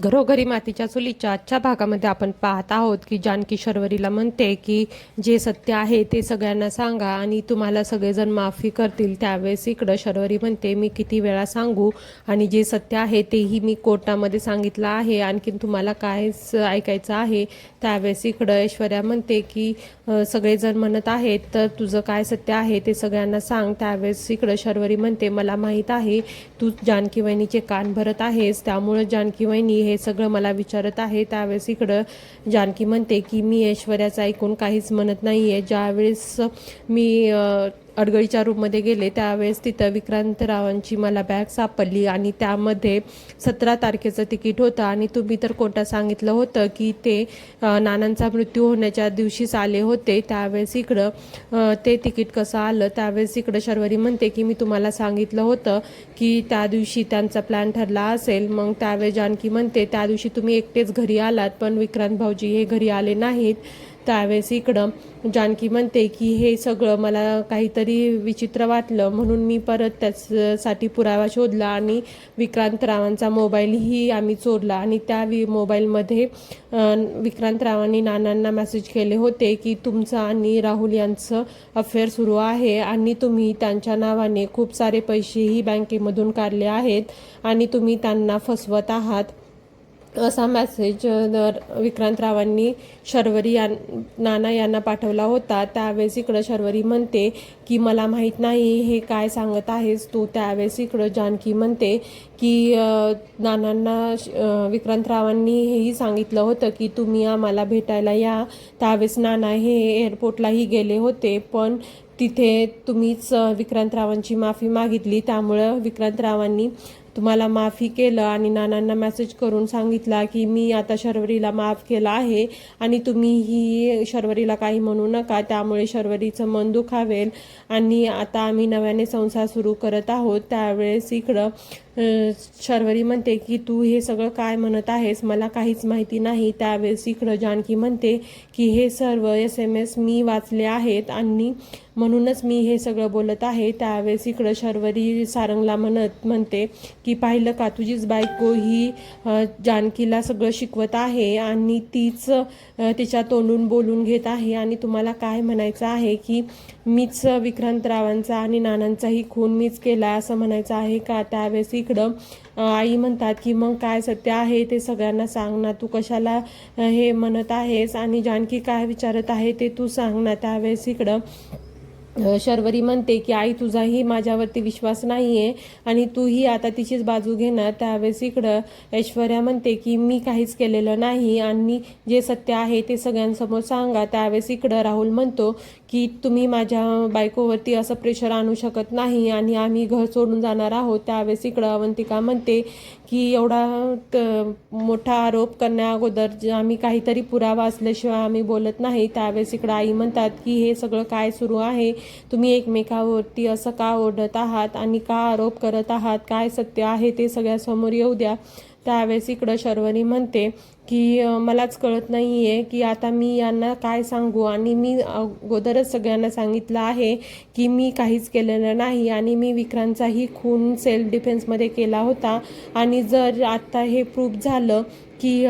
घरोघरी मातीच्या चुलीच्या आजच्या भागामध्ये आपण पाहत आहोत की जानकी शर्वरीला म्हणते की जे सत्य आहे ते सगळ्यांना सांगा आणि तुम्हाला सगळेजण माफी करतील. त्यावेळेस इकडं शर्वरी म्हणते मी किती वेळा सांगू आणि जे सत्य आहे तेही मी कोर्टामध्ये सांगितलं आहे, आणखीन तुम्हाला कायच ऐकायचं आहे. त्यावेळेस इकडं ऐश्वर्या म्हणते की सगळेजण म्हणत आहेत तर तुझं काय सत्य आहे ते सगळ्यांना सांग. त्यावेळेस इकडं शर्वरी म्हणते मला माहीत आहे तू जानकी वहिनीचे कान भरत आहेस, त्यामुळं जानकी वहिनी हे सगळं मला विचारत आहे. त्यावेळेस इकडं जानकी म्हणते की मी ऐश्वर्याचं ऐकून काहीच म्हणत नाही आहे. ज्यावेळेस मी अडगळीच्या रूममध्ये गेले त्यावेळेस तिथं विक्रांतरावांची मला बॅग सापडली आणि त्यामध्ये 17 तारखेचं तिकीट होतं आणि तुम्ही तर कोर्टात सांगितलं होतं की ते नानांचा मृत्यू होण्याच्या दिवशीच आले होते. त्यावेळेस इकडं ते तिकीट कसं आलं. त्यावेळेस इकडं शर्वरी म्हणते की मी तुम्हाला सांगितलं होतं की त्या दिवशी त्यांचा प्लॅन ठरला असेल. मग त्यावेळेस जानकी म्हणते त्या दिवशी तुम्ही एकटेच घरी आलात पण विक्रांत भाऊजी हे घरी आले नाहीत. त्यावेळेस इकडं जानकी म्हणते की हे सगळं मला काहीतरी विचित्र वाटलं म्हणून मी परत त्यासाठी पुरावा शोधला आणि विक्रांतरावांचा मोबाईलही आम्ही चोरला आणि त्या मोबाईलमध्ये विक्रांतरावांनी नानांना मेसेज केले होते की तुमचं आणि राहुल यांचं अफेअर सुरू आहे आणि तुम्ही त्यांच्या नावाने खूप सारे पैसेही बँकेमधून काढले आहेत आणि तुम्ही त्यांना फसवत आहात, असा मेसेज विक्रांतरावांनी शर्वरी नाना यांना पाठवला होता. त्यावेळेस इकडं शर्वरी म्हणते की मला माहीत नाही हे काय सांगत आहेस तू. त्यावेळेस इकडं जानकी म्हणते की नानांना विक्रांतरावांनी हेही सांगितलं होतं की तुम्ही आम्हाला भेटायला या. त्यावेळेस नाना हे एअरपोर्टलाही गेले होते पण तिथे तुम्हीच विक्रांतरावांची माफी मागितली, त्यामुळं विक्रांतरावांनी तुम्हाला माफी केलं आणि नानांना मेसेज करून सांगितला की मी आता शर्वरीला माफ केलं आहे आणि तुम्हीही शर्वरीला काही म्हणू नका, त्यामुळे शर्वरीचं मन दुखावेल आणि आता आम्ही नव्याने संसार सुरू करत आहोत. त्यावेळेस इकडं शर्वरी म्हणते की तू हे सगळं काय म्हणत आहेस, मला काहीच माहिती नाही. त्यावेळेस इकडं जानकी म्हणते की हे सर्व SMS मी वाचले आहेत आणि म्हणूनच मी हे सगळं बोलत आहे. त्यावेळेस इकडं शर्वरी सारंगला म्हणते की पाहिलं का तुझीच बायको ही जानकीला सगळं शिकवत आहे आणि तीच तिच्या तोंडून बोलून घेत आहे आणि तुम्हाला काय म्हणायचं आहे की मीच विक्रांतरावांचा आणि नानांचाही खून मीच केला असं म्हणायचं आहे का. त्यावेळेस इकडं आई म्हणतात की मग काय सत्य आहे ते सगळ्यांना सांग ना, तू कशाला हे म्हणत आहेस आणि जानकी काय विचारत आहे ते तू सांग ना. त्यावेळेस इकडं शर्वरी म्हणते की आई तुझाही माझ्यावरती विश्वास नाही आहे आणि तूही आता तिचीच बाजू घेणार. त्यावेळेस इकडं ऐश्वर्या म्हणते की मी काहीच केलेलं नाही आणि जे सत्य आहे ते सगळ्यांसमोर सांगा. त्यावेळेस इकडं राहुल म्हणतो की तुम्ही माझ्या बायकोवरती असं प्रेशर आणू शकत नाही आणि आम्ही घर सोडून जाणार आहोत. त्यावेळेस इकडं अवंतिका म्हणते की एवढा मोठा आरोप करण्या अगोदर आम्ही काहीतरी पुरावा असल्याशिवाय आम्ही बोलत नाही. त्यावेळेस इकडं आई म्हणतात की हे सगळं काय सुरू आहे, तुम्ही एकमेकावरती असं का ओढत आहात आणि का आरोप करत आहात, काय सत्य आहे ते सगळ्यासमोर येऊ द्या. त्यावेळेस इकडं शर्वरी म्हणते की मलाच कळत नाही आहे की आता मी यांना काय सांगू आणि मी अगोदरच सगळ्यांना सांगितलं आहे की मी काहीच केलेलं नाही आणि मी विक्रांतचाही खून सेल्फ डिफेन्समध्ये केला होता आणि जर आता हे प्रूफ झालं की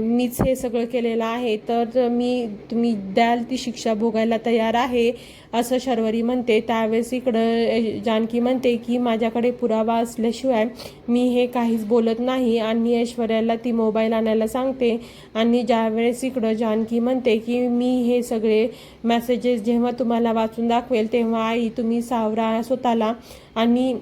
मीच हे सगळं केलेलं आहे तर तुम्ही द्याल ती शिक्षा भोगायला तयार आहे, असं शर्वरी म्हणते. त्यावेळेस इकडं जानकी म्हणते की माझ्याकडे पुरावा असल्याशिवाय मी हे काहीच बोलत नाही आणि ऐश्वर्याला ती मोबाईल आणायला सांगते आणि ज्यावेळेस इकडं जानकी म्हणते की मी हे सगळे मेसेजेस जेव्हा तुम्हाला वाचून दाखवेल तेव्हा आई तुम्ही सावरा स्वतःला आणि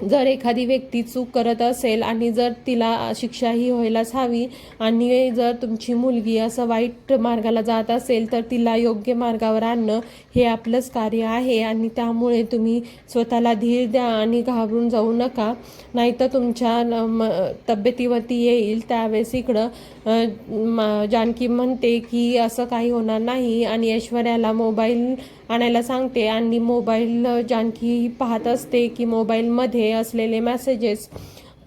जर एखादी व्यक्ती चूक करत असेल आणि जर तिला शिक्षाही व्हायलाच हवी आणि जर तुमची मुलगी असं वाईट मार्गाला जात असेल तर तिला योग्य मार्गावर आणणं हे आपलंच कार्य आहे आणि त्यामुळे तुम्ही स्वतःला धीर द्या आणि घाबरून जाऊ नका, नाहीतर तुमच्या तब्येतीवरती येईल. त्यावेळेस इकडं जानकी म्हणते की असं काही होणार नाही आणि ऐश्वर्याला मोबाईल आणायला सांगते आणि मोबाईल जानकी पाहत असते की मोबाईलमध्ये असलेले मेसेजेस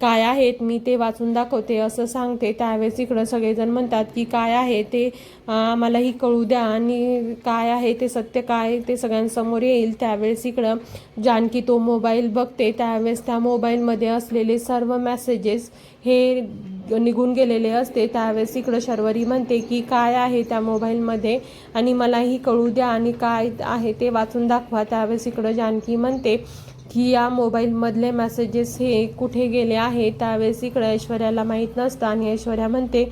काय आहेत मी ते वाचून दाखवते असं सांगते. त्यावेळेस इकडं सगळेजण म्हणतात की काय आहे ते आम्हालाही कळू द्या आणि काय आहे ते सत्य काय ते सगळ्यांसमोर येईल. त्यावेळेस इकडं जानकी तो मोबाईल बघते. त्यावेळेस त्या मोबाईलमध्ये असलेले सर्व मेसेजेस हे निघून गेलेले असते त्यावेळेस इकडं शर्वरी म्हणते की काय आहे त्या मोबाईलमध्ये आणि मलाही कळू द्या आणि काय आहे ते वाचून दाखवा. त्यावेळेस इकडं जानकी म्हणते की या मोबाईलमधले मेसेजेस हे कुठे गेले आहे. त्यावेळेस इकडं ऐश्वर्याला माहीत नसतं आणि ऐश्वर्या म्हणते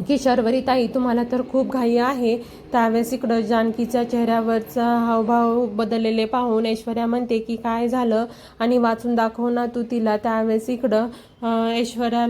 की शर्वरी ताई तुम्हाला तर खूप घाई आहे. त्यावेळेस इकडं जानकीच्या चेहऱ्यावरचा हावभाव बदललेले पाहून ऐश्वर्या म्हणते की काय झालं आणि वाचून दाखव ना तू तिला. त्यावेळेस इकडं ऐश्वर्या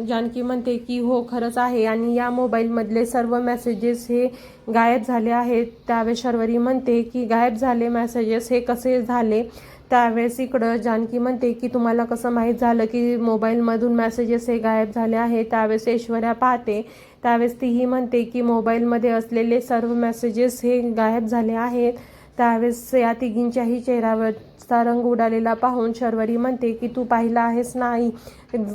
जानकी म्हणते की हो खरंच आहे आणि या मोबाईलमधले सर्व मेसेजेस हे गायब झाले आहेत. त्यावेळेस शर्वरी म्हणते की गायब झाले मेसेजेस हे कसे झाले. त्यावेळेस इकडं जानकी म्हणते की तुम्हाला कसं माहीत झालं की मोबाईलमधून मेसेजेस हे गायब झाले आहेत. त्यावेळेस ऐश्वर्या पाहते त्यावेळेस तीही म्हणते की मोबाईलमध्ये असलेले सर्व मेसेजेस हे गायब झाले आहेत. त्यावेळेस या तिघींच्याही चेहऱ्यावरचा रंग उडालेला पाहून शर्वरी म्हणते की तू पाहिलं आहेस नाही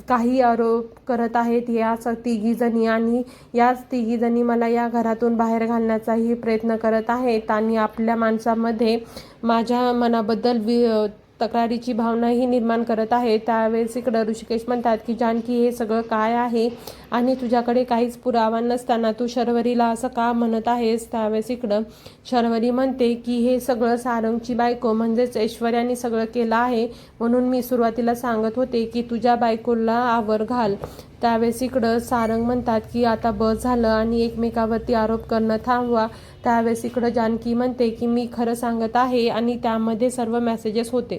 काही आरोप करत आहेत या तिघीजणी आणि याच तिघीजणी मला या घरातून बाहेर घालण्याचाही प्रयत्न करत आहेत आणि आपल्या माणसामध्ये माझ्या मनाबद्दल तक्रारीची भावनाही निर्माण करत आहे. त्यावेळेस इकडं ऋषिकेश म्हणतात की जानकी हे सगळं काय आहे आणि तुझ्याकडे काहीच पुरावा नसताना तू शर्वरीला असं का म्हणत आहेस. त्यावेळेस इकडं शर्वरी म्हणते की हे सगळं सारंगची बायको म्हणजेच ऐश्वर्याने सगळं केलं आहे म्हणून मी सुरुवातीला सांगत होते की तुझ्या बायकोला आवर घाल. त्यावेळेस इकडं सारंग म्हणतात की आता बस झालं आणि एकमेकावरती आरोप करणं थांबवा. त्यावेळेस इकडं जानकी म्हणते की मी खरं सांगत आहे आणि त्यामध्ये सर्व मेसेजेस होते.